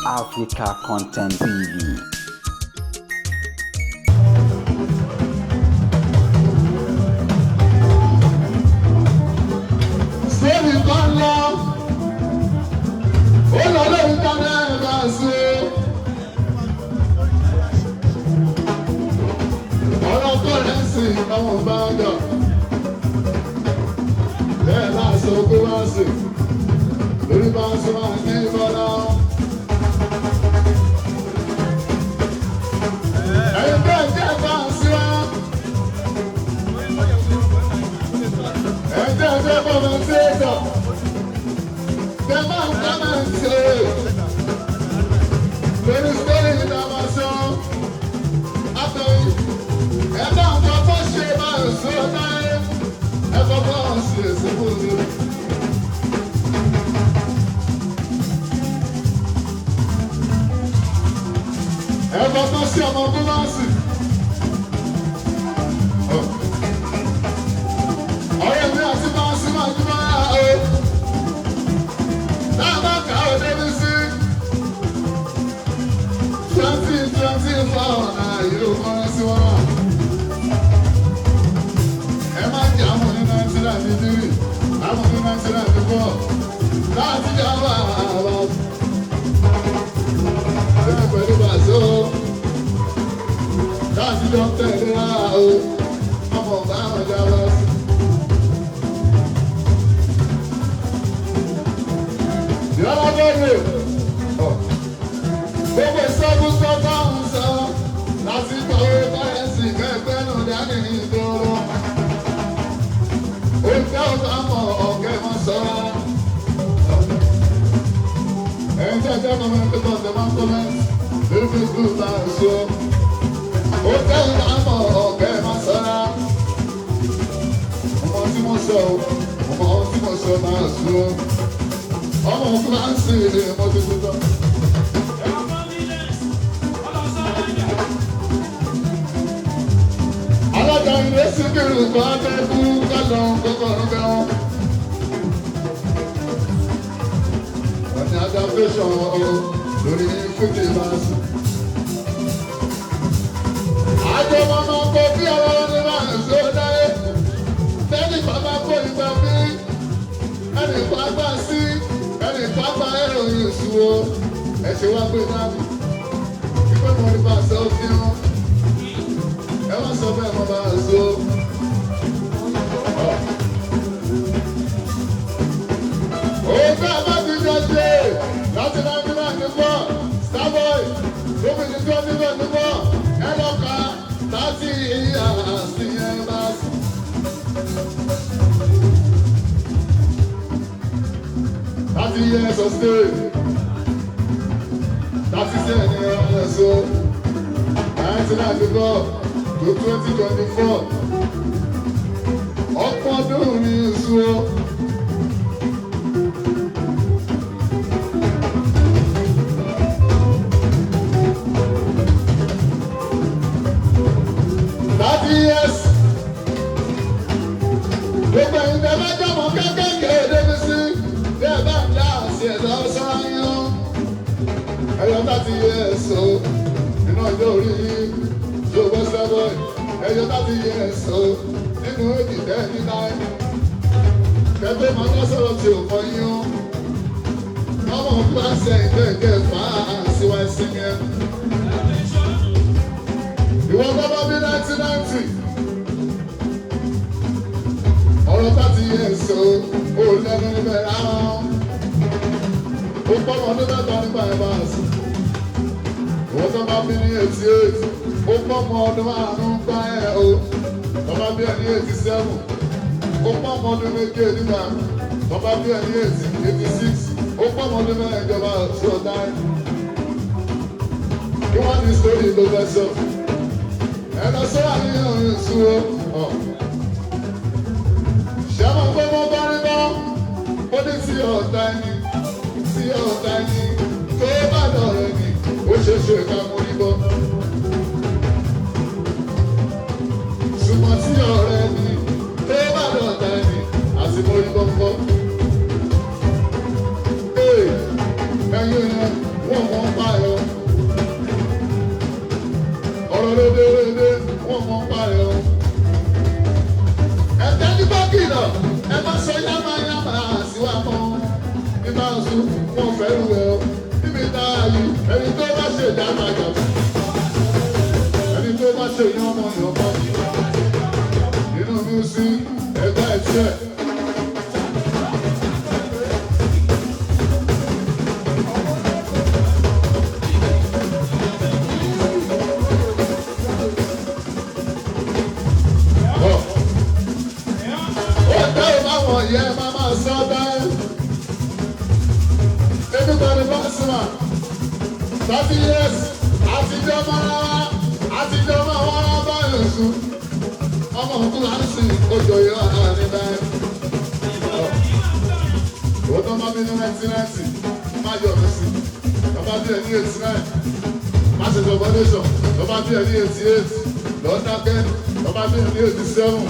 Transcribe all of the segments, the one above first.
Africa Content TV. Àwọn bàgà bẹ́ẹ̀ láṣọ kó wá sí lórí bá ṣe wà ní ìbọ̀lá. Ẹ̀yin bẹ́ẹ̀ jẹ́ bá sí wá. Ẹ̀jẹ̀ jẹ́ kọ́mẹ̀ntẹ́tọ̀. Jẹ́ máa ń kọ́mẹ̀ntẹ́. Lórí sítórì ìdàgbàsọ. Àtọ̀yìn. Ẹ̀dá nǹkan tó ṣe máa ń sọ láyé. Ẹ̀fọ́ bọ́ ṣe èsìkò ní. Ẹ̀fọ́ tó ṣe ọmọ Búmásì. Ọ̀rẹ́ mi àti Báṣí máa ń bá o. Dáàbà ká o débi sí. 2024 náà yóò kọ́ra sí wọn. Àwọn ní Nàìjíríà ní dírì, àwọn ní Nàìjíríà ní bọ̀, láti jáwọ́ àwọn èdè pẹ̀lú bàṣọ, láti jọ tẹ̀lé àwọ̀ ọmọ ọ̀gá àwọn jáwọ́. Yọ́lá bẹ̀rẹ̀ gbogbo ìṣẹ́gun sọ́tà ń sọ láti kọ̀wé báyẹ̀sì kẹ́gbẹ́ náà dání ìdúró. Olùkọ́ ọ̀gá mọ̀ ọ̀gá ẹ̀ máa sọ̀rọ̀. Ẹ̀yin tí a jẹ́ ọmọ ẹgbẹ́ tó ọ̀sẹ̀ máa ń kọ́mẹ́ntì lórí Facebook náà ṣó. Olùkọ́ ọ̀gá mọ̀ ọ̀gá ẹ̀ máa sọ̀rọ̀. Ọmọ tí mo sọ ọmọ tí mo sọ máa ṣó. Ọmọ òkú máa ń sìn ní ọmọ tó tó tọ́. Alága ilé síkìrì kan fẹ́ kú kọ́lọ̀ kọ́kọ́rọ́ bẹ́ wọn. Ọ̀nà adaptation lórí fídíò ìbáṣu. Àjọ mọ́mọ́ kọ bí ọ̀rọ̀ ní máa ń ṣó dáyé. Bẹ́ẹ̀ni bàbá kó ìgbà bí ẹnì pápá sí ẹnì pápá ẹ̀rọ ìṣúwó. Ẹ̀ṣẹ̀ wá gbé dání. Ìgbẹ́ mọ̀ nípa ṣe ó fi hàn. Ẹ wá sọ bẹ́ẹ̀ mọ́ bá a so. Òkè Abájíjọ ṣe láti Nàìjíríà nígbà Starboy gómìnà 2024 ẹlọ́ka 30 years ní ẹ̀mbásí. 30 years of stay. 30 years ní ẹ̀mbásí. 1994 to 2024 ọ̀pọ̀ ọdún ní ìṣúná. Yes. Gbogbo ẹ̀yin tẹ́ bá jọmọ kékèké débi sí bí ẹ bá ń dá àṣẹ ẹ̀dá ṣááyán. Ẹyọ 30 years o, iná ọjọ́ orí yìí tó bọ́ sẹ́bọ̀. Ẹyọ 30 years o, nínú èdè tẹ́ ní náà. Kẹ́gbẹ́ máa bá sọ̀rọ̀ tí ò kọ́ yín o. Ọmọ pàṣẹ ìgbẹ́kẹ̀ fà á síwá ìsinmi ẹ̀. Ìwọ bábá bí 1990. Ọ̀rọ̀ 30 years o, ó lẹ́nu níbẹ̀ ráhùn. Ó pọ́nmọ́ ọdún mẹ́ta nípa ẹ̀bá àṣì. Ìwọ́n tó bá bí ní 88, ó pọ́nmọ́ ọdún márùn-ún gbá ẹ̀ o. Bàbá bí ẹ̀ ní 87, ó pọ́nmọ́ ọdún méje nígbà. Bàbá bí ẹ̀ ní 86, ó pọ́nmọ́ ọdún mẹ́rin ìjọba ṣọ̀tá. Kí wọ́n ní sórí ló fẹ́ sọ. Ẹ̀dá sọ́wọ́ àníyàn ìṣúró. Ṣẹ́wọ̀n pé mo bá rí bọ́, ó ní tí ọ̀tá ẹni tó bá dọ̀rẹ́ ni, ó ṣeéṣe ká mú rí bọ́. Ṣùgbọ́n tí ọ̀rẹ́ ni tó bá dọ̀tá ẹni, àti mo rí bọ́ kọ́. Ẹ̀yin wọ́n mọ̀ ń pa ẹ̀ o. Ọ̀rọ̀ lédè wọ́n mọ̀ ń pa ẹ̀ o. Ẹ̀tẹ́ ní bọ́ọ̀kì náà ẹ má sọ yámáyámá síwá mọ́. Nígbà sùn wọ́n fẹ́ rú ẹ o. Níbi náà yìí ẹni tó bá ṣe ìdámájà. Ẹni tó bá ṣe yánmọ́yánmọ́. Nínú music ẹ̀dá ẹ̀tẹ́. Yeah, mama, so bad. Everybody wants to know. 30 years, àti jọmọ wọn bá yòóṣù. Ọmọ òkú là ń sìn ojú yọ àní báyìí. Ó tán bá bí ní 1990, má yọ mí sí. Lọ́ba bí ẹ̀ ní 89, má ṣe jọba nation. Lọ́ba bí ẹ̀ ní 88, lọ́ọ́ dákẹ́. Lọ́ba bí ẹ̀ ní 87.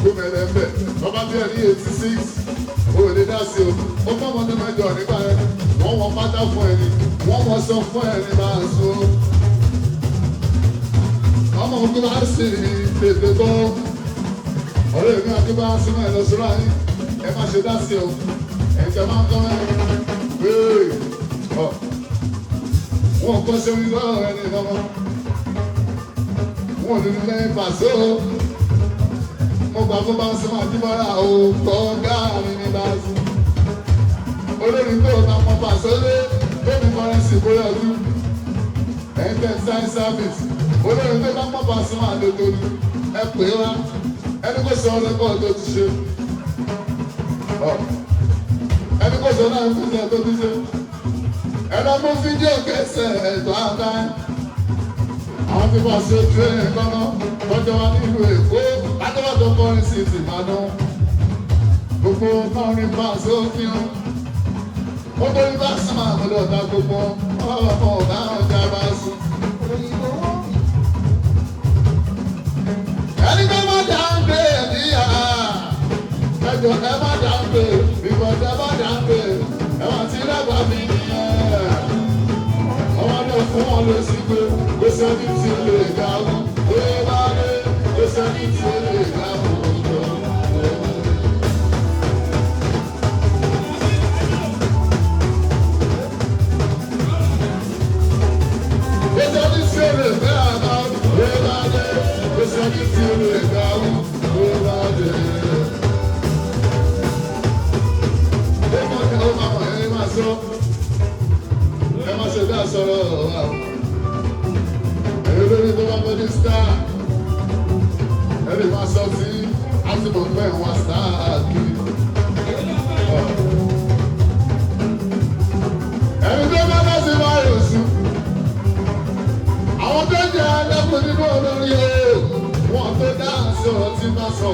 Gómìnà ẹ̀fẹ̀ lọ́ba bí ẹ̀ ní 86 òwe lè dá sí o ó fọ́ ọmọ tó mẹ́jọ nípa ẹ̀ wọ́n wọ́n pátá fún ẹni wọ́n wọ́n sọ fún ẹni máa so ọmọ ogun máa ń sìn ní tètè tó ọ̀rẹ́ mi àti bá sínú ẹ̀ lọ́sọ̀rọ̀ ayé ẹ má ṣe dá sí o ẹ̀jẹ̀ máa ń tọ́ ẹ̀ wéèrè ọ̀ wọ́n kọ́ sí orí lọ́rọ̀ ẹni lọ́wọ́ wọ́n ní lẹ́yìn pàṣẹ o. Mo gbà fún bá ń sọ máa díbọ́ra òkò gáàrí ní báàsì. Olórí tó ta mọ pàṣẹlé tó ní kọrẹ́nsì bóyá ọdún. Ẹ̀ńtẹ̀ sáì sáfìsì. Olórí tó ta mọ pàṣẹ máa lè tó ní. Ẹ pè wá. Ẹni kò sọ ọlọ́kọ̀ tó ti ṣe. Ẹni kò sọ náà fún ìṣẹ́ tó ti ṣe. Ẹ̀rọ mú fídíò kẹsẹ̀ ẹ̀tọ́ àká. Àwọn tí wọ́n ṣe ojú ẹ̀ kọ́nà lọ́jọ́ wa nílùú Èkó. Adọ́wọ́dọ́ kọrin sí ti máa dán. Gbogbo kọrin bá sófin o. Ó torí bá sí máa mú lọ́ta gbogbo ọmọ ọ̀gá ọjà bá sùn. Ẹni tó má dá ń gbé ẹ̀díyà. Ẹjọ́ ẹ má dá ń gbé. Ìbọ̀dẹ̀ má dá ń gbé. Ẹ̀wọ̀n tí lẹ́gbàá mi nìyẹn. Ọmọdé fún wọn ló sì gbé. Kò sẹ́ni tí ó lè ga wọn. Ó bá dé. Kò sẹ́ni tí ó lè ga wọn. Every man so see, as the man was start. Every day man has a virus. Àwọn tó jẹ́ ẹlẹ́kùn nínú olórí o, wọ́n tó dáhùn ọ̀rọ̀ tí bá sọ.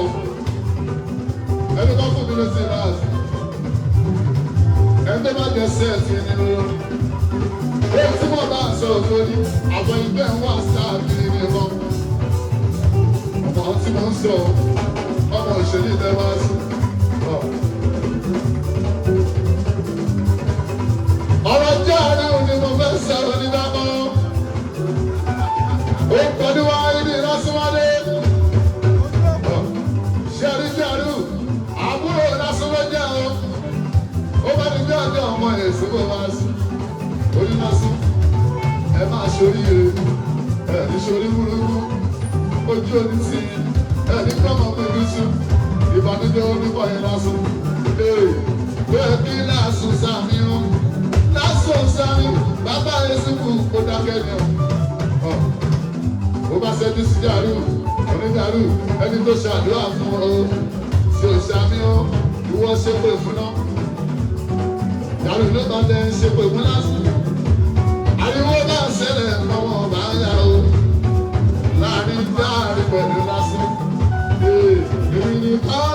Ẹni kan fún mi ló ti rà sí. Ẹni tó bá jẹ sẹ́ẹ̀sì nínú olórí. Ó tí wọ́n bá sọ lórí, àwọn ìgbẹ́ ń wà sáà kiri ní ẹ̀kọ́. Ọmọ tí mo ń sọ, ọmọ ìṣèlú ilẹ̀ wá sí. Ọ̀rọ̀ jẹ́ àárẹ̀ òní mo fẹ́ sọ̀rọ̀ ní dábọ̀. Ó pẹ̀lú wa ibi ìlọsíwádé. Ṣẹ́rí jẹ́rú, àbúrò lásìwọ́ jẹ́ o. Ó bá ní bí ọjọ́ ọmọ èsì bó wá sí. Orí lásán, ẹ máa ṣoríire, ẹ ní ṣorí burúkú. Ojú oní ti ẹni kọ́mọ pẹ̀lú sùn. Ìbànújẹ́ oníkọ̀ yẹn lásán. Bẹ́ẹ̀ kí lásùn sàmì o. Lásùn sàmì, bàbá Yẹ́sùkù kó dákẹ́ ni o. Ó bá ṣẹ́jú sí jàrú, onídàrú, ẹni tó ṣàdúrà fún ọ. Ṣé o ṣàmì o? Ìwọ ṣe pé fún náà. Jàrú ló bá lẹ ṣe pé fún lásán. Àríwó bá ṣẹlẹ̀ lọ́wọ́ bá yà o. Láàrin dáàrin pẹ̀lú lásán. Èmi ni ká.